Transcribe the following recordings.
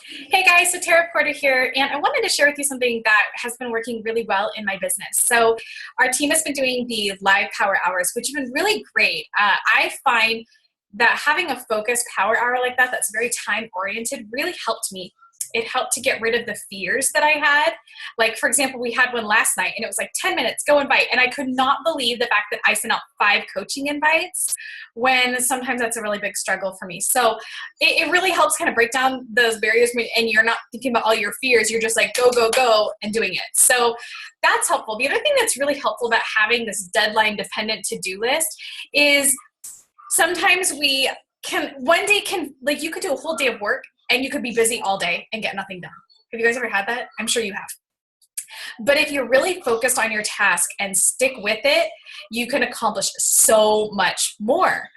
Hey guys, so Tara Porter here, and I wanted to share with you something that has been working really well in my business. So our team has been doing the live power hours, which have been really great. I find that having a focused power hour like that, that's very time oriented, really helped me. It helped to get rid of the fears that I had. Like, for example, we had one last night and it was like 10 minutes, go invite. And I could not believe the fact that I sent out 5 coaching invites when sometimes that's a really big struggle for me. So it really helps kind of break down those barriers and you're not thinking about all your fears. You're just like, go, go, go and doing it. So that's helpful. The other thing that's really helpful about having this deadline dependent to-do list is sometimes you could do a whole day of work and you could be busy all day and get nothing done. Have you guys ever had that? I'm sure you have. But if you're really focused on your task and stick with it, you can accomplish so much more.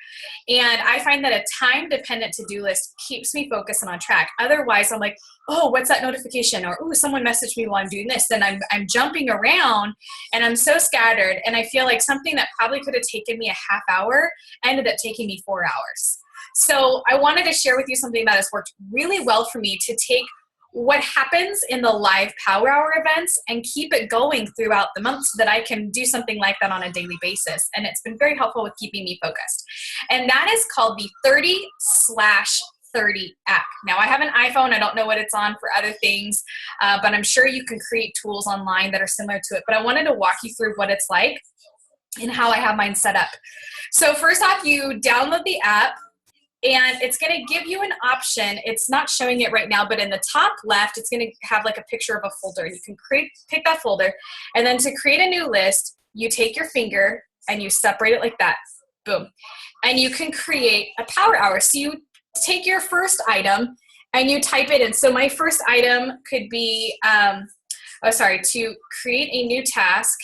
And I find that a time-dependent to-do list keeps me focused and on track. Otherwise, I'm like, oh, what's that notification? Or, oh, someone messaged me while I'm doing this. Then I'm jumping around and I'm so scattered. And I feel like something that probably could have taken me a half hour ended up taking me 4 hours. So I wanted to share with you something that has worked really well for me to take what happens in the live power hour events and keep it going throughout the month so that I can do something like that on a daily basis. And it's been very helpful with keeping me focused. And that is called the 30/30 app. Now, I have an iPhone. I don't know what it's on for other things, but I'm sure you can create tools online that are similar to it. But I wanted to walk you through what it's like and how I have mine set up. So first off, you download the app. And it's going to give you an option. It's not showing it right now, but in the top left, it's going to have like a picture of a folder. You can pick that folder. And then to create a new list, you take your finger and you separate it like that. Boom. And you can create a power hour. So you take your first item and you type it in. So my first item could be, to create a new task.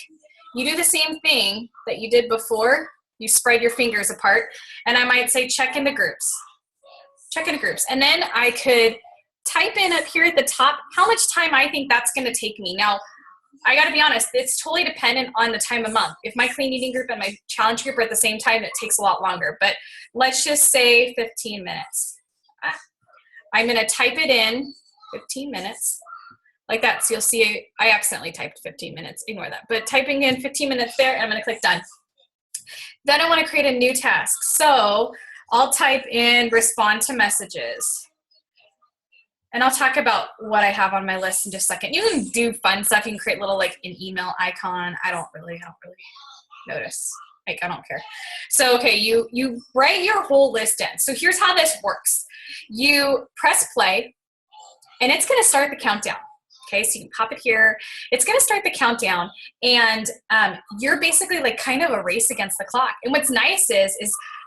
You do the same thing that you did before. You spread your fingers apart, and I might say check into groups. Check into groups. And then I could type in up here at the top how much time I think that's going to take me. Now, I got to be honest, it's totally dependent on the time of month. If my clean eating group and my challenge group are at the same time, it takes a lot longer. But let's just say 15 minutes. I'm going to type it in 15 minutes. Like that. So you'll see I accidentally typed 15 minutes. Ignore that. But typing in 15 minutes there, and I'm going to click done. Then I want to create a new task. So I'll type in respond to messages. And I'll talk about what I have on my list in just a second. You can do fun stuff. You can create little like an email icon. I don't really notice. Like, I don't care. So, okay, you write your whole list in. So here's how this works. You press play and it's going to start the countdown. Okay, so you can pop it here. It's going to start the countdown, and you're basically like kind of a race against the clock. And what's nice is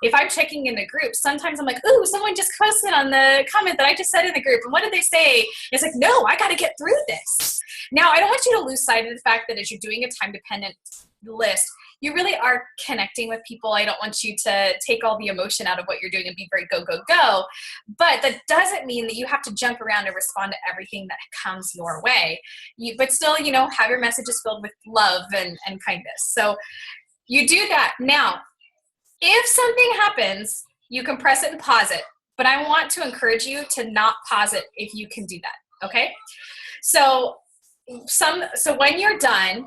if I'm checking in the group, sometimes I'm like, ooh, someone just posted on the comment that I just said in the group, and what did they say? It's like, no, I got to get through this. Now, I don't want you to lose sight of the fact that as you're doing a time-dependent list, you really are connecting with people. I don't want you to take all the emotion out of what you're doing and be very go, go, go. But that doesn't mean that you have to jump around and respond to everything that comes your way. But still, have your messages filled with love and kindness. So you do that. Now, if something happens, you can press it and pause it. But I want to encourage you to not pause it if you can do that. Okay? So when you're done,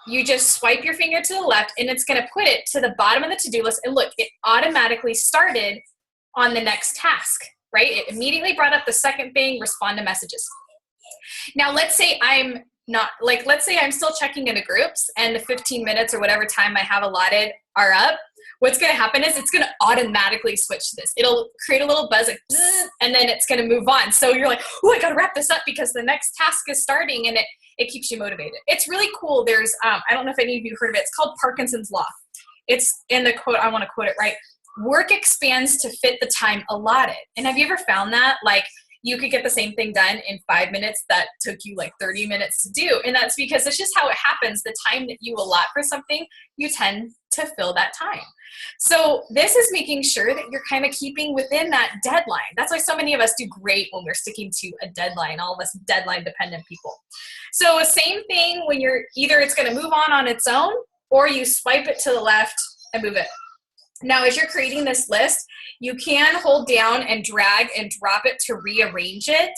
you just swipe your finger to the left and it's going to put it to the bottom of the to-do list. And look, it automatically started on the next task, right? It immediately brought up the second thing, respond to messages. Now, let's say I'm still checking into groups and the 15 minutes or whatever time I have allotted are up. What's going to happen is it's going to automatically switch to this. It'll create a little buzz, like, and then it's going to move on. So you're like, oh, I got to wrap this up because the next task is starting, and it keeps you motivated. It's really cool. There's, I don't know if any of you heard of it. It's called Parkinson's Law. It's in the quote, I want to quote it right. Work expands to fit the time allotted. And have you ever found that? Like, you could get the same thing done in 5 minutes that took you like 30 minutes to do. And that's because it's just how it happens. The time that you allot for something, you tend to fill that time. So this is making sure that you're kind of keeping within that deadline. That's why so many of us do great when we're sticking to a deadline, all of us deadline dependent people. So same thing when it's going to move on its own, or you swipe it to the left and move it. Now, as you're creating this list, you can hold down and drag and drop it to rearrange it.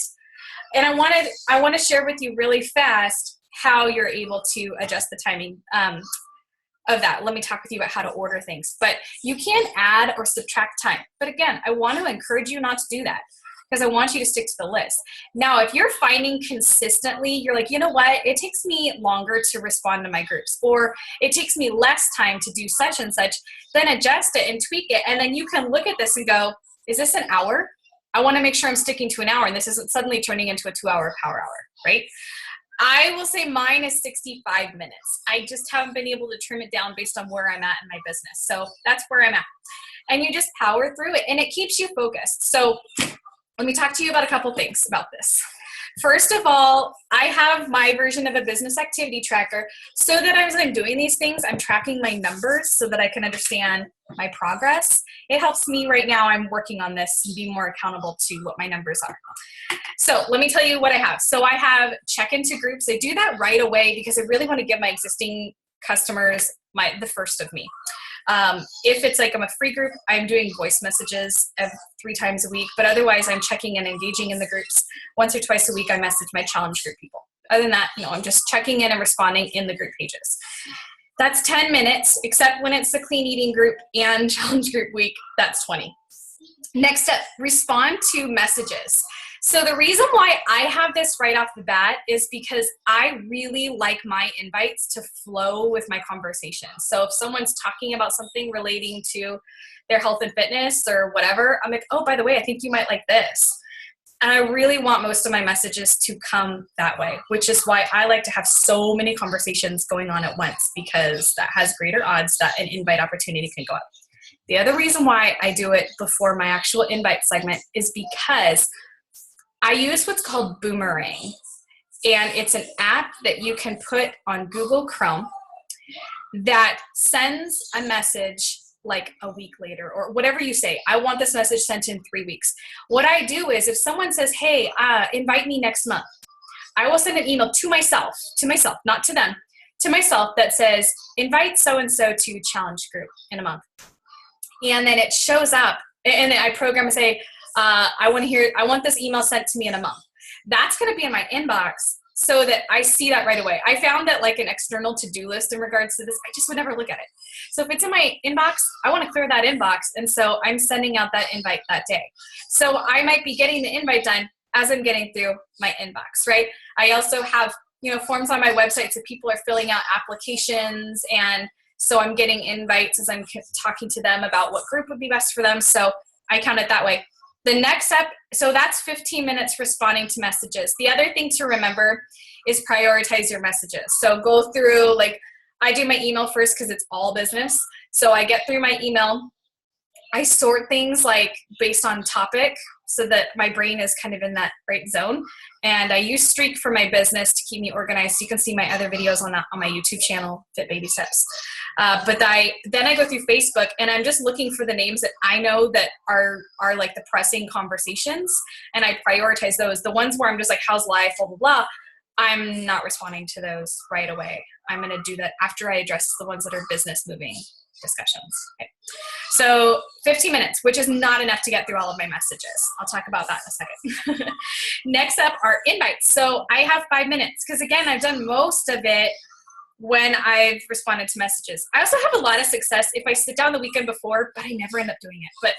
And I want to share with you really fast how you're able to adjust the timing of that. Let me talk with you about how to order things. But you can add or subtract time. But again, I want to encourage you not to do that, because I want you to stick to the list. Now, if you're finding consistently, you're like, you know what, it takes me longer to respond to my groups, or it takes me less time to do such and such, then adjust it and tweak it. And then you can look at this and go, is this an hour? I want to make sure I'm sticking to an hour and this isn't suddenly turning into a 2-hour power hour, right? I will say mine is 65 minutes. I just haven't been able to trim it down based on where I'm at in my business. So that's where I'm at. And you just power through it and it keeps you focused. So let me talk to you about a couple things about this. First of all, I have my version of a business activity tracker so that as I'm doing these things, I'm tracking my numbers so that I can understand my progress. It helps me right now. I'm working on this and being more accountable to what my numbers are. So let me tell you what I have. So I have check into groups. I do that right away because I really want to give my existing customers the first of me. If it's like I'm a free group, I'm doing voice messages 3 times a week, but otherwise I'm checking and engaging in the groups. Once or twice a week, I message my challenge group people. Other than that, I'm just checking in and responding in the group pages. That's 10 minutes, except when it's the clean eating group and challenge group week, that's 20. Next step, respond to messages. So the reason why I have this right off the bat is because I really like my invites to flow with my conversation. So if someone's talking about something relating to their health and fitness or whatever, I'm like, oh, by the way, I think you might like this. And I really want most of my messages to come that way, which is why I like to have so many conversations going on at once, because that has greater odds that an invite opportunity can go up. The other reason why I do it before my actual invite segment is because I use what's called Boomerang, and it's an app that you can put on Google Chrome that sends a message like a week later or whatever you say. I want this message sent in 3 weeks. What I do is if someone says, hey, invite me next month, I will send an email to myself, not to them, to myself that says, invite so-and-so to challenge group in a month. And then it shows up and I program and say, I want this email sent to me in a month. That's going to be in my inbox so that I see that right away. I found that like an external to-do list in regards to this, I just would never look at it. So if it's in my inbox, I want to clear that inbox. And so I'm sending out that invite that day. So I might be getting the invite done as I'm getting through my inbox, right? I also have, forms on my website so people are filling out applications. And so I'm getting invites as I'm talking to them about what group would be best for them. So I count it that way. The next step, so that's 15 minutes responding to messages. The other thing to remember is prioritize your messages. So go through, I do my email first because it's all business. So I get through my email. I sort things based on topic so that my brain is kind of in that right zone. And I use Streak for my business to keep me organized. You can see my other videos on my YouTube channel, Fit Baby Steps. But then I go through Facebook and I'm just looking for the names that I know that are like the pressing conversations. And I prioritize those. The ones where I'm just like, how's life, blah, blah, blah. I'm not responding to those right away. I'm going to do that after I address the ones that are business moving discussions. Okay. So 15 minutes, which is not enough to get through all of my messages. I'll talk about that in a second. Next up are invites. So I have 5 minutes because again, I've done most of it when I've responded to messages. I also have a lot of success if I sit down the weekend before, but I never end up doing it. But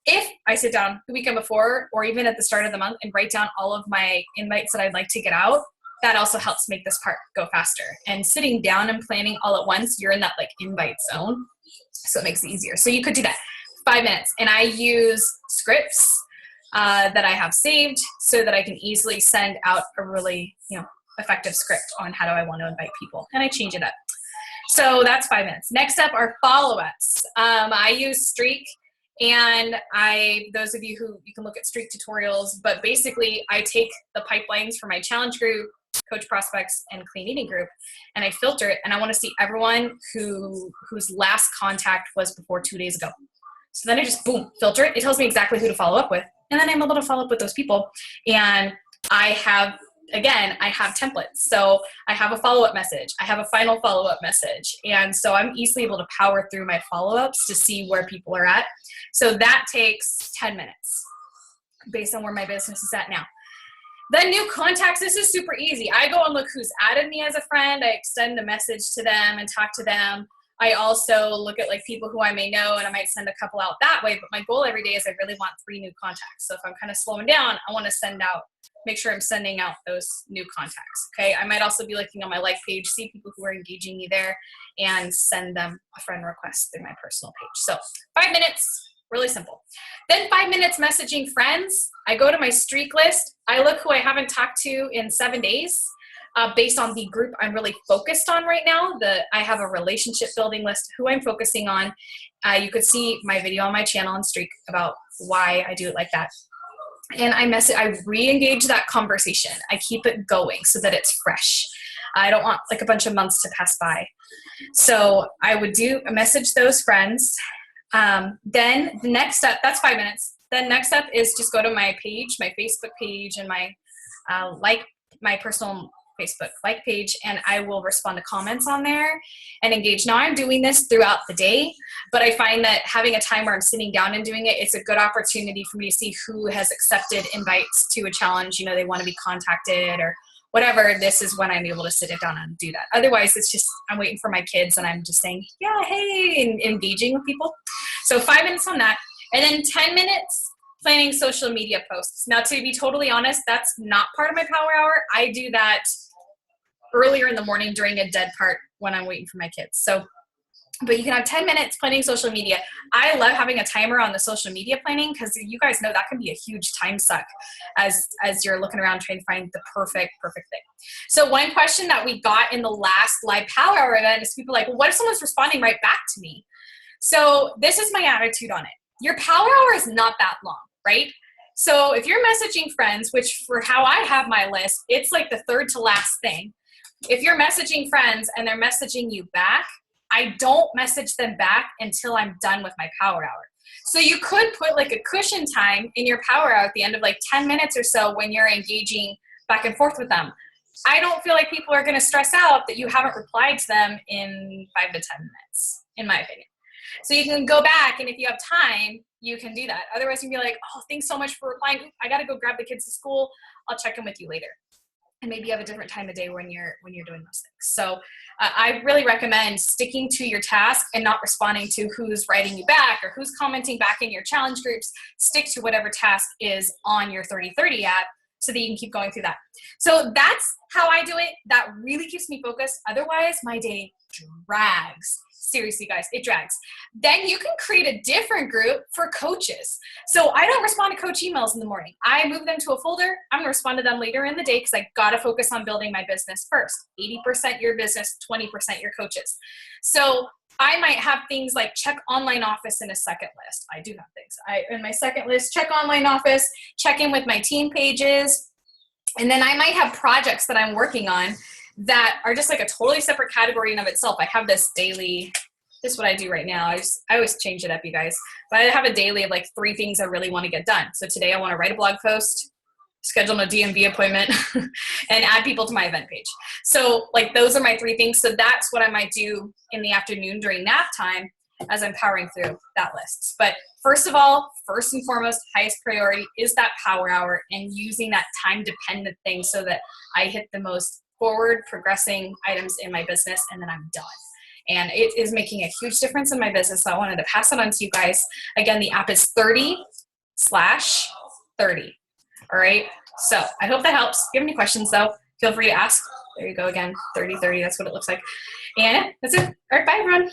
if I sit down the weekend before or even at the start of the month and write down all of my invites that I'd like to get out, that also helps make this part go faster. And sitting down and planning all at once, you're in that invite zone. So it makes it easier. So you could do that 5 minutes. And I use scripts that I have saved so that I can easily send out a really, effective script on how do I want to invite people. And I change it up. So that's 5 minutes. Next up are follow-ups. I use Streak. And those of you who, you can look at Streak tutorials, but basically I take the pipelines for my challenge group, coach prospects, and clean eating group, and I filter it, and I want to see everyone whose last contact was before 2 days ago. So then I just, boom, filter it. It tells me exactly who to follow up with, and then I'm able to follow up with those people. And I have templates. So I have a follow-up message. I have a final follow-up message. And so I'm easily able to power through my follow-ups to see where people are at. So that takes 10 minutes based on where my business is at now. Then new contacts, this is super easy. I go and look who's added me as a friend. I extend a message to them and talk to them. I also look at like people who I may know, and I might send a couple out that way. But my goal every day is I really want 3 new contacts. So if I'm kind of slowing down, I want to make sure I'm sending out those new contacts. Okay. I might also be looking on my like page, see people who are engaging me there, and send them a friend request through my personal page. So 5 minutes, really simple. Then 5 minutes messaging friends. I go to my streak list. I look who I haven't talked to in 7 days. Based on the group I'm really focused on right now. I have a relationship building list, who I'm focusing on. You could see my video on my channel and streak about why I do it like that. And I re-engage that conversation. I keep it going so that it's fresh. I don't want like a bunch of months to pass by. So I would message those friends. Then the next step, that's 5 minutes. Then next step is just go to my page, my Facebook page, and my personal Facebook like page, and I will respond to comments on there and engage. Now I'm doing this throughout the day, but I find that having a time where I'm sitting down and doing it, it's a good opportunity for me to see who has accepted invites to a challenge. You know, they want to be contacted or whatever. This is when I'm able to sit it down and do that. Otherwise, it's just, I'm waiting for my kids and I'm just saying, yeah, hey, and engaging with people. So 5 minutes on that. And then 10 minutes planning social media posts. Now, to be totally honest, that's not part of my power hour. I do that earlier in the morning during a dead part when I'm waiting for my kids. So, but you can have 10 minutes planning social media. I love having a timer on the social media planning because you guys know that can be a huge time suck as you're looking around trying to find the perfect thing. So one question that we got in the last live power hour event is people like, well, what if someone's responding right back to me? So this is my attitude on it. Your power hour is not that long, right? So if you're messaging friends, which for how I have my list, it's like the third to last thing. If you're messaging friends and they're messaging you back, I don't message them back until I'm done with my power hour. So you could put like a cushion time in your power hour at the end of like 10 minutes or so when you're engaging back and forth with them. I don't feel like people are going to stress out that you haven't replied to them in 5 to 10 minutes, in my opinion. So you can go back, and if you have time, you can do that. Otherwise, you can be like, oh, thanks so much for replying. I got to go grab the kids to school. I'll check in with you later. And maybe you have a different time of day when you're doing those things. So I really recommend sticking to your task and not responding to who's writing you back or who's commenting back in your challenge groups. Stick to whatever task is on your 30/30 app so that you can keep going through that. So that's how I do it. That really keeps me focused. Otherwise, my day drags. Seriously, guys, it drags. Then you can create a different group for coaches. So I don't respond to coach emails in the morning. I move them to a folder. I'm going to respond to them later in the day because I got to focus on building my business first. 80% your business, 20% your coaches. So I might have things like check online office in a second list. I do have things. In my second list, check online office, check in with my team pages. And then I might have projects that I'm working on that are just like a totally separate category in of itself. I have this daily, this is what I do right now. I always change it up, you guys. But I have a daily of like 3 things I really want to get done. So today I want to write a blog post, schedule a DMV appointment, and add people to my event page. So like those are my 3 things. So that's what I might do in the afternoon during nap time as I'm powering through that list. But first of all, first and foremost, highest priority is that power hour and using that time dependent thing so that I hit the most forward progressing items in my business, and then I'm done. And it is making a huge difference in my business. So I wanted to pass it on to you guys. Again, the app is 30/30. All right. So I hope that helps. If you have any questions though, feel free to ask. There you go again, 30/30. That's what it looks like. And that's it. All right. Bye everyone.